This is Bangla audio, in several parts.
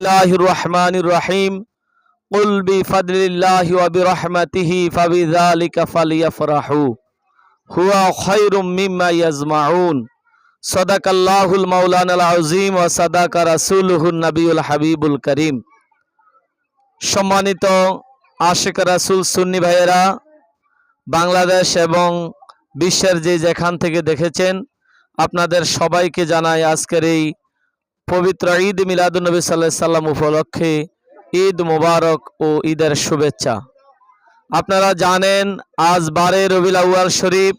বিসমিল্লাহির রহমানির রহিম কুল বিফাদলিল্লাহি ওয়া বিরহমাতিহি ফাবিযালিকা ফালইফরাহু হুয়া খায়রুম মিম্মা ইয়াজমাউন সাদাকাল্লাহুল মাওলানাল আযীম ওয়া সাদাকা রাসূলুহুন নবিয়ুল হাবিবুল করিম। সম্মানিত আশিক রাসূল সুন্নি ভাইয়েরা, বাংলাদেশ এবং বিশ্বের যেখান থেকে দেখেছেন, আপনাদের সবাইকে জানাই আজকের এই পবিত্র ঈদ মিলাদুন্নবী সাল্লাল্লাহু আলাইহি সাল্লাম উপলক্ষে ঈদ মুবারক ও ঈদের শুভেচ্ছা। আপনারা জানেন আজ 12 রবিউল আউয়াল শরীফ,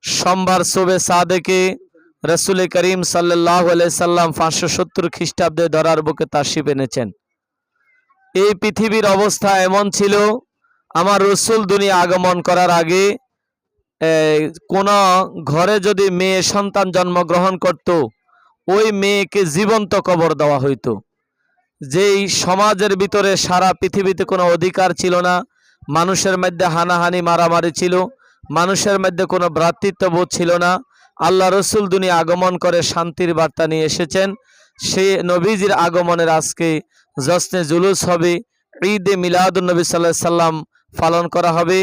সোমবার সুবে সাদেকে রাসূল করিম সাল্লাল্লাহু আলাইহি সাল্লাম 570 খ্রিস্টাব্দে ধরার বুকে তাশরিফ এনেছেন। এই পৃথিবীর অবস্থা এমন ছিল, আমার রাসূল দুনিয়া আগমন করার আগে কোন ঘরে যদি মেয়ে সন্তান জন্মগ্রহণ করত, ওই মেয়েকে জীবন্ত কবর দেওয়া হইতো। যেই সমাজের ভিতরে সারা পৃথিবীতে কোনো অধিকার ছিল না, মানুষের মধ্যে হানাহানি মারামারি ছিল, মানুষের মধ্যে কোনো ভ্রাতৃত্ববোধ ছিল না। আল্লাহ রসুল দুনিয়া আগমন করে শান্তির বার্তা নিয়ে এসেছেন। সে নবীজির আগমনের আজকে জশ্নে জুলুস হবে, ঈদে মিলাদুন্নবী সাল্লাল্লাহু আলাইহি সাল্লাম পালন করা হবে।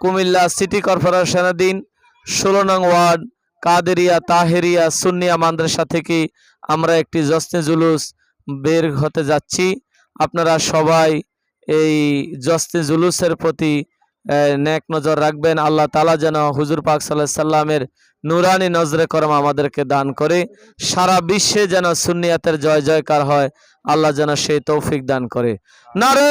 কুমিল্লা সিটি কর্পোরেশনাধীন 16 নং ওয়ার্ড কাদেরিয়া তাহেরিয়া সুন্নিয়া মাদ্রাসা থেকে আমরা একটি জশ্নে জুলুস বের হতে যাচ্ছি। আপনারা সবাই এই জশ্নে জুলুসের প্রতি নেক নজর রাখবেন। আল্লাহ তাআলা যেন হুজুর পাক সাল্লাল্লাহু আলাইহি সাল্লামের নুরানি নজরে করম আমাদেরকে দান করে, সারা বিশ্বে যেন সুন্নিয়াতের জয় জয়কার হয়, আল্লাহ যেন সেই তৌফিক দান করে। নারে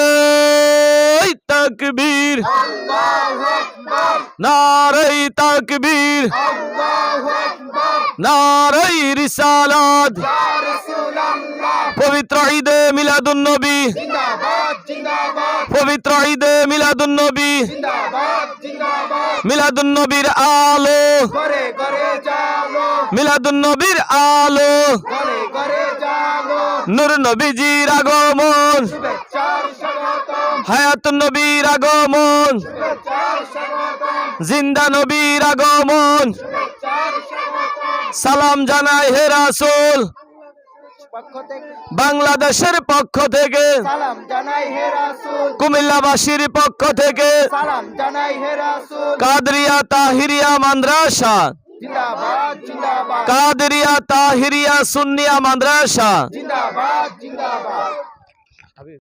তাকবীর, আল্লাহু আকবার, নারে তাকবীর, আল্লাহু আকবার, নারে রিসালাত, ইয়া রাসূলুল্লাহ। পবিত্র ঈদে মিলাদুন্নবী জিন্দাবাদ জিন্দাবাদ, পবিত্র ঈদে মিলাদুন্নবী জিন্দাবাদ জিন্দাবাদ। মিলাদুন্নবীর আলো ঘরে ঘরে জালো, মিলাদুন্নবীর আলো ঘরে ঘরে জালো। নূর নবীজির আগমন, শুভেচ্ছার স্বাগতম। হায়াতুন নবীর আগমন, শুভেচ্ছার স্বাগতম। জিন্দা নবীর আগমন, শুভেচ্ছার স্বাগতম। সালাম জানাই হে রাসূল, বাংলাদেশের পক্ষ থেকে সালাম জানাই হে রাসূল, কুমিল্লাবাসীর পক্ষ থেকে সালাম জানাই হে রাসূল। কাদেরিয়া তাহিরিয়া মাদ্রাসা জিন্দাবাদ জিন্দাবাদ, কাদেরিয়া তাহিরিয়া সুন্নিয়া মাদ্রাসা জিন্দাবাদ জিন্দাবাদ।